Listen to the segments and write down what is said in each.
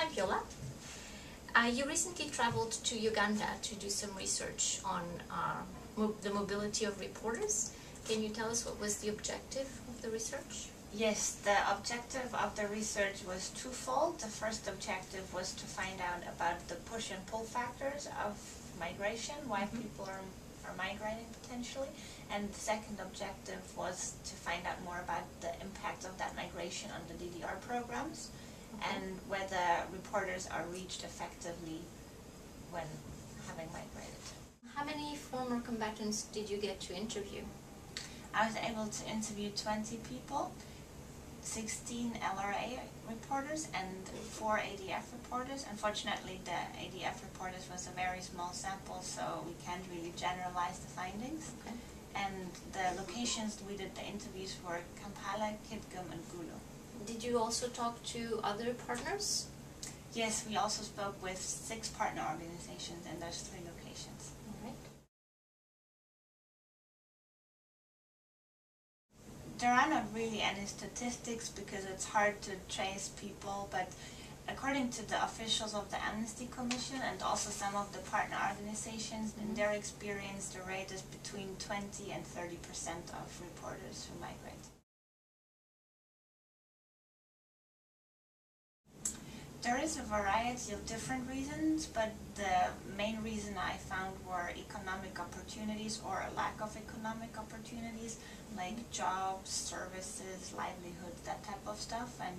Hi Viola. You recently traveled to Uganda to do some research on the mobility of reporters. Can you tell us what was the objective of the research? Yes, the objective of the research was twofold. The first objective was to find out about the push and pull factors of migration, why people are migrating potentially. And the second objective was to find out more about the impact of that migration on the DDR programs and whether reporters are reached effectively when having migrated. How many former combatants did you get to interview? I was able to interview 20 people, 16 LRA reporters and 4 ADF reporters. Unfortunately, the ADF reporters was a very small sample, so we can't really generalize the findings. Okay. And the locations we did the interviews were Kampala, Kitgum, and Gulu. Did you also talk to other partners? Yes, we also spoke with 6 partner organizations in those 3 locations. All right. There are not really any statistics because it's hard to trace people, but according to the officials of the Amnesty Commission and also some of the partner organizations, in their experience the rate is between 20 and 30% of reporters who migrate. There is a variety of different reasons, but the main reason I found were economic opportunities or a lack of economic opportunities, like jobs, services, livelihoods, that type of stuff. And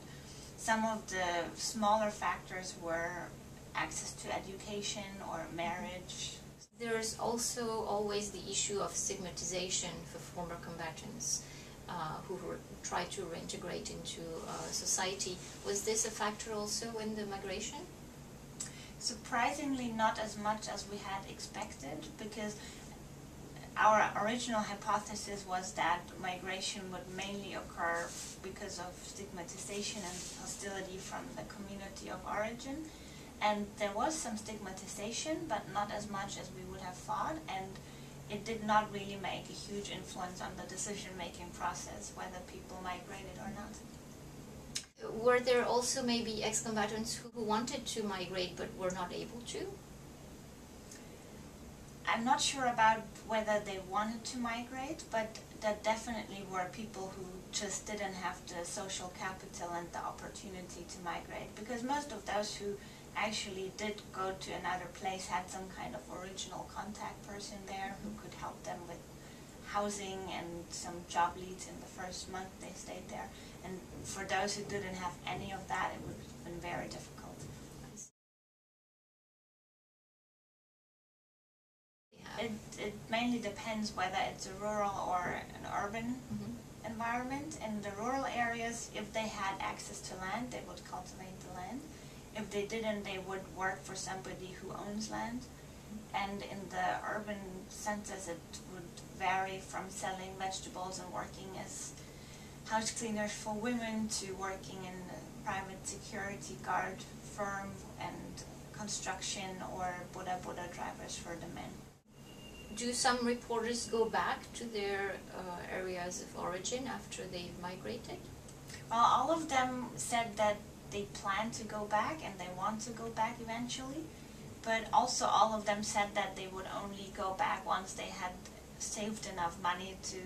some of the smaller factors were access to education or marriage. There's also always the issue of stigmatization for former combatants who try to reintegrate into society. Was this a factor also in the migration? Surprisingly, not as much as we had expected, because our original hypothesis was that migration would mainly occur because of stigmatization and hostility from the community of origin. And there was some stigmatization, but not as much as we would have thought, and it did not really make a huge influence on the decision-making process, whether people migrated or not. Were there also maybe ex-combatants who wanted to migrate but were not able to? I'm not sure about whether they wanted to migrate, but there definitely were people who just didn't have the social capital and the opportunity to migrate, because most of those who actually did go to another place had some kind of original contact person there who could help them with housing and some job leads in the first month they stayed there. And for those who didn't have any of that, it would have been very difficult. It mainly depends whether it's a rural or an urban environment. In the rural areas, if they had access to land, they would cultivate the land. If they didn't, they would work for somebody who owns land. And in the urban centers, it would vary from selling vegetables and working as house cleaners for women to working in a private security guard firm and construction or Buddha drivers for the men. Do some reporters go back to their areas of origin after they've migrated? Well, all of them said that they plan to go back and they want to go back eventually, but also all of them said that they would only go back once they had saved enough money to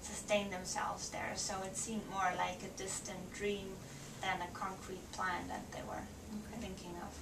sustain themselves there. So it seemed more like a distant dream than a concrete plan that they were thinking of.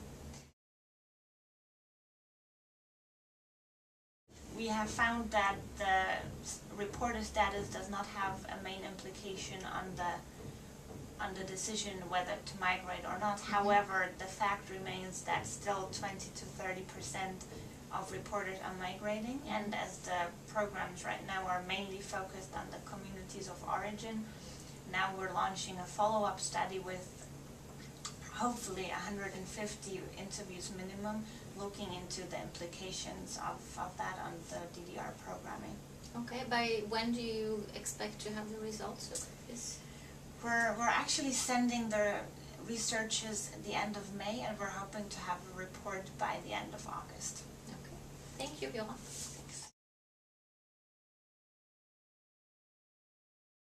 We have found that the reporter status does not have a main implication on the decision whether to migrate or not. However, the fact remains that still 20 to 30% of reporters are migrating, and as the programs right now are mainly focused on the communities of origin, now we're launching a follow-up study with hopefully 150 interviews minimum, looking into the implications of that on the DDR programming. Okay, by when do you expect to have the results of this? We're actually sending the researches at the end of May, and we're hoping to have a report by the end of August. Okay. Thank you, Viola.